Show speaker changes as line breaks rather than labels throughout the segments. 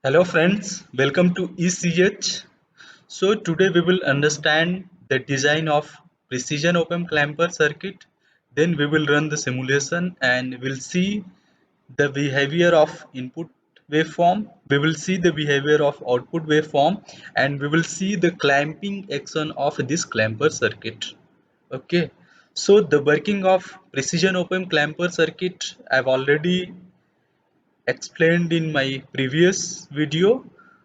Hello friends, welcome to ECH. So today we will understand the design of precision open clamper circuit. Then we will run the simulation and we'll see the behavior of input waveform. We will see the behavior of output waveform and we will see the clamping action of this clamper circuit. Okay. So the working of precision open clamper circuit I've already explained in my previous video.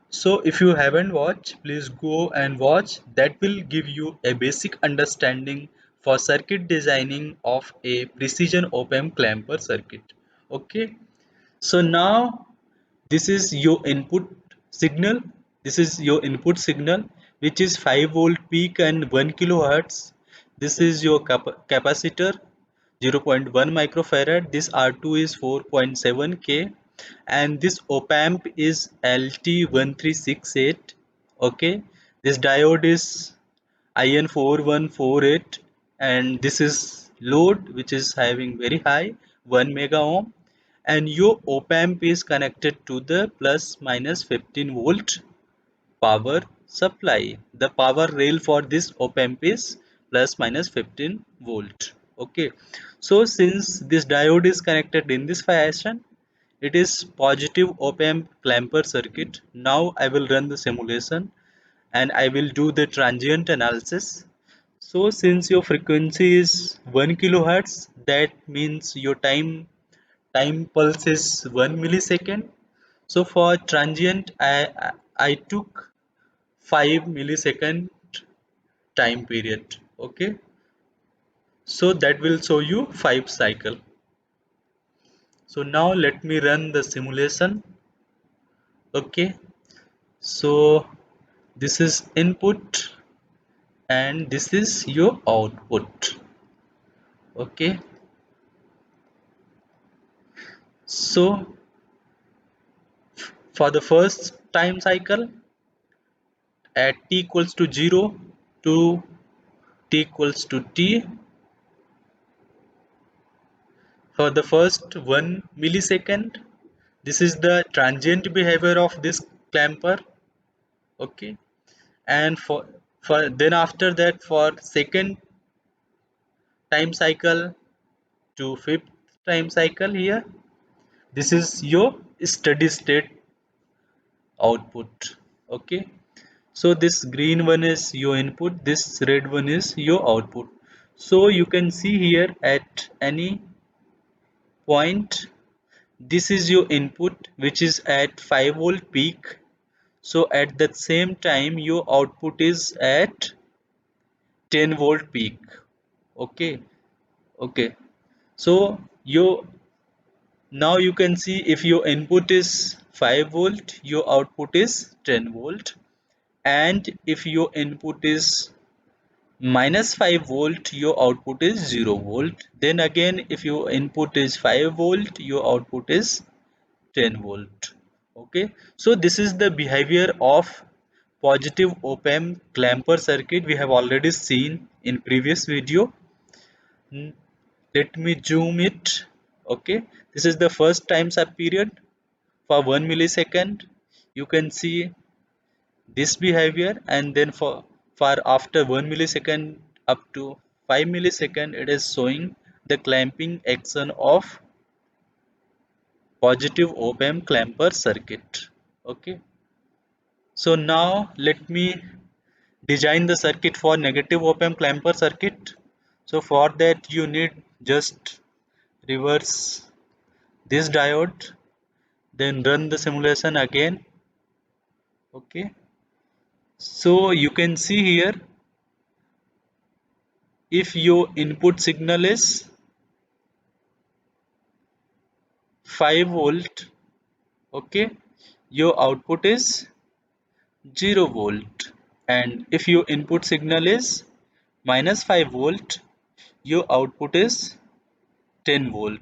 So if you haven't watched, please go and watch. That will give you a basic understanding for circuit designing of a precision op-amp clamper circuit. Okay. So now this is your input signal. This is your input signal, which is 5 volt peak and 1 kilohertz. This is your capacitor 0.1 microfarad. This R2 is 4.7 K and this op-amp is LT1368. Okay, this diode is IN4148 and this is load which is having very high 1 mega ohm, and your op-amp is connected to the plus minus 15 volt power supply. The power rail for this op-amp is plus minus 15 volt. Okay, so since this diode is connected in this fashion, it is positive op-amp clamper circuit. Now I will run the simulation and I will do the transient analysis. So since your frequency is 1 kilohertz, that means your time pulse is 1 millisecond. So for transient, I took 5 millisecond time period. Okay, so that will show you 5 cycle. So now let me run the simulation. Okay, so this is input and this is your output. Okay, so for the first time cycle at t equals to 0 to t equals to t, for the first 1 millisecond, this is the transient behavior of this clamper. Okay, and for then after that, for second time cycle to fifth time cycle, here this is your steady state output. Okay, so this green one is your input, this red one is your output. So you can see here at any point, this is your input which is at 5 volt peak. So at that same time your output is at 10 volt peak. Okay, okay, so you now you can see if your input is 5 volt, your output is 10 volt, and if your input is minus 5 volt, your output is 0 volt. Then again, if your input is 5 volt, your output is 10 volt. Okay, so this is the behavior of positive op-amp clamper circuit we have already seen in previous video. Let me zoom it. Okay, this is the first time sub period for 1 millisecond. You can see this behavior, and then for after 1 millisecond up to 5 millisecond, it is showing the clamping action of positive op-amp clamper circuit. Okay, so now let me design the circuit for negative op-amp clamper circuit. So for that you need just reverse this diode, then run the simulation again. Okay, so you can see here, if your input signal is 5 volt, okay, your output is 0 volt, and if your input signal is minus 5 volt, your output is 10 volt.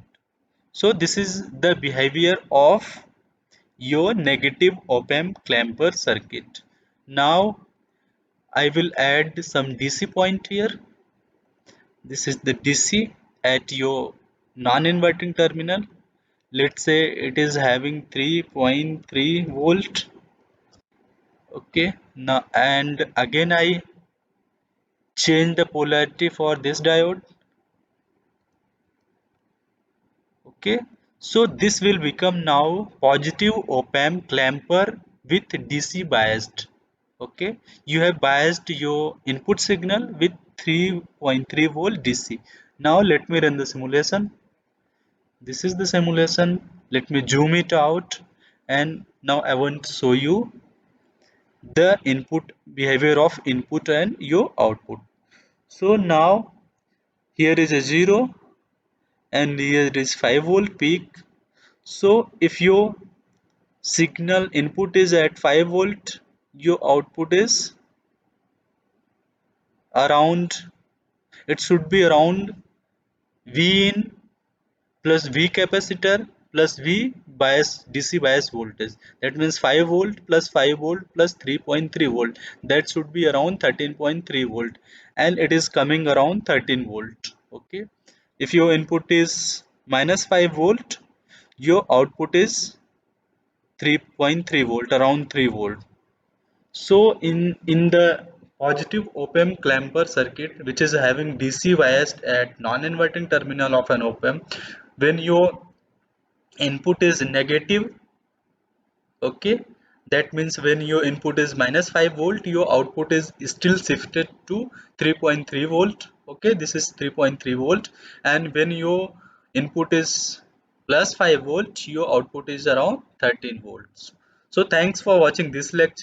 So this is the behavior of your negative op-amp clamper circuit. Now I will add some DC point here. This is the DC at your non-inverting terminal. let's say it is having 3.3 volt. Okay, now and again I change the polarity for this diode. Okay, so this will become now positive op-amp clamper with DC biased. Okay, you have biased your input signal with 3.3 volt DC. Now let me run the simulation. This is the simulation. Let me zoom it out, and now I want to show you the input behavior of input and your output. So now here is a 0 and here is 5 volt peak. So if your signal input is at 5 volt, your output is around, it should be around V in plus V capacitor plus V bias DC bias voltage. That means 5 volt plus 5 volt plus 3.3 volt. That should be around 13.3 volt, and it is coming around 13 volt. Okay. If your input is minus 5 volt, your output is 3.3 volt, around 3 volt. So in the positive op-amp clamper circuit, which is having DC biased at non-inverting terminal of an op-amp, when your input is negative, okay, that means when your input is minus 5 volt, your output is still shifted to 3.3 volt. Okay, this is 3.3 volt, and when your input is plus 5 volt, your output is around 13 volts. So thanks for watching this lecture.